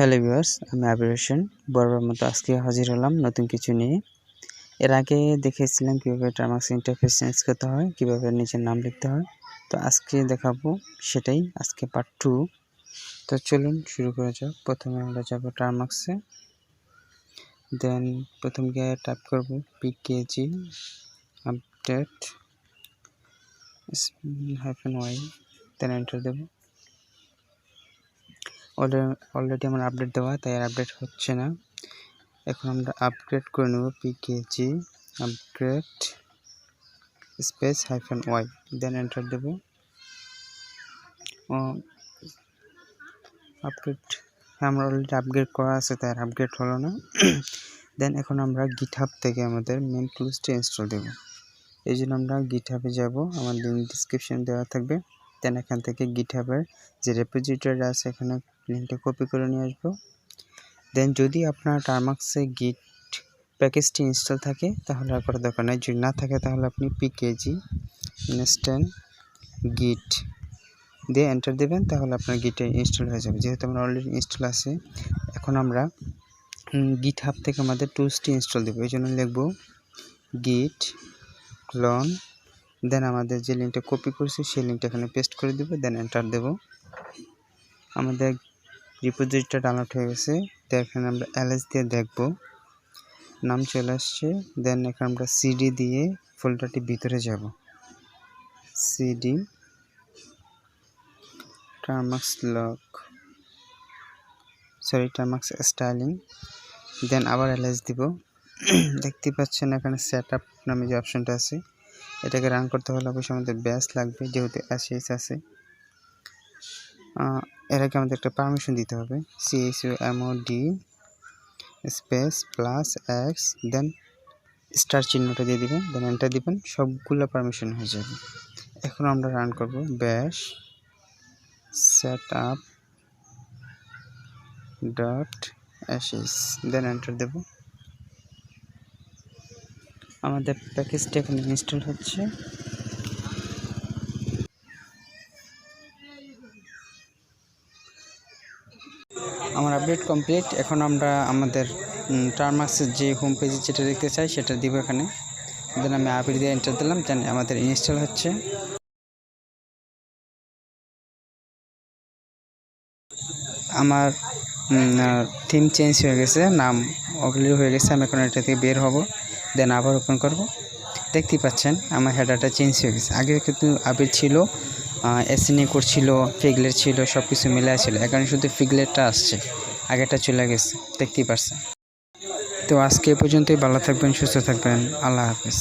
Hello viewers, আমি আবির হোসেন বরাবর মতো আজকে হাজির হলাম নতুন কিছু নিয়ে। এর আগে দেখিয়েছিলাম কীভাবে টার্মাক্স ইন্টারফেস চেঞ্জ করতে হয়, কীভাবে নিজের নাম লিখতে হয়। তো আজকে দেখাবো সেটাই, আজকে পার্ট 2। তো চলুন শুরু করা যাক। প্রথমে আমরা যাব টার্মাক্সে, দেন প্রথম গিয়ে টাইপ করব PKG update -y, then enter দেব। অলরেডি আমার আপডেট দেওয়া, তাই আর আপডেট হচ্ছে না। এখন আমরা আপগ্রেড করে নেব PKG upgrade space -y, then enter দেব। আপগ্রেড, আমরা অলরেডি আপগ্রেড করা আছে, তাই আর আপগ্রেড হলো না। দেন এখন আমরা গিটহাব থেকে আমাদের মেন টুলসটি ইনস্টল দেব। এই জন্য আমরা গিটহাবে যাব, আমার লিঙ্ক ডিসক্রিপশন দেওয়া থাকবে। দেন এখান থেকে গিটহাবের যে রেপোজিটরি আছে এখানে লিঙ্কটা কপি করে নিয়ে আসবো। দেন যদি আপনার টার্মাক্সে গিট প্যাকেজটি ইনস্টল থাকে তাহলে আর করার দরকার নেই, যদি না থাকে তাহলে আপনি পিকেজি ইনস্ট্যান্ট গিট দিয়ে এন্টার দেবেন, তাহলে আপনার গিটে ইনস্টল হয়ে যাবে। যেহেতু আমরা অলরেডি ইনস্টল আছে, এখন আমরা গিটহাব থেকে আমাদের টুলসটি ইনস্টল দেবো। এই জন্য লিখব গিট ক্লোন, দেন আমাদের যে লিঙ্কটা কপি করছি সেই লিঙ্কটা এখানে পেস্ট করে দেবো, দেন এন্টার দেব। আমাদের রিপোজিটরিটা ডাউনলোড হয়ে গেছে। তো এখানে আমরা ls দিয়ে দেখব, নাম চলে আসছে। দেন এখানে আমরা cd দিয়ে ফোল্ডারটি ভিতরে যাব, cd টার্মাক্স স্টাইলিং, দেন আবার ls দিব। দেখতে পাচ্ছেন এখানে সেটআপ নামে যে অপশনটা আছে, এটাকে রান করতে হলে অবশ্যই আমাদের ব্যাস লাগবে, যেহেতু sh আছে। এর আগে আমাদের একটা পারমিশন দিতে হবে, chmod স্পেস +x, দেন স্টার চিহ্নটা দিয়ে দিবেন, দেন এন্টার দিবেন, সবগুলো পারমিশন হয়ে যাবে। এখন আমরা রান করব ব্যাশ setup.sh, দেন এন্টার দেব। আমাদের প্যাকেজটা এখানে ইনস্টল হচ্ছে। আমার আপডেট কমপ্লিট। এখন আমরা আমাদের টার্মাক্সের যে হোম পেজে যেটা দেখতে চাই সেটা দিব এখানে। দেন আমি আবির দিয়ে এন্টার দিলাম, দেন আমাদের ইনস্টল হচ্ছে। আমার থিম চেঞ্জ হয়ে গেছে, নাম অগলি হয়ে গেছে। আমি এখন এটা থেকে বের হব, দেন আবার ওপেন করব। দেখতেই পাচ্ছেন আমার হেডারটা চেঞ্জ হয়ে গেছে। আগে কিন্তু আবির ছিল, এসএনএ করছিল, ফিগলেট ছিল, সব কিছু মিলে ছিল। এখন শুধু ফিগলেটটা আসছে, আগেটা চলে গেছে, দেখতেই পাচ্ছেন। তো আজকে এ পর্যন্তই। ভালো থাকবেন, সুস্থ থাকবেন, আল্লাহ হাফেজ।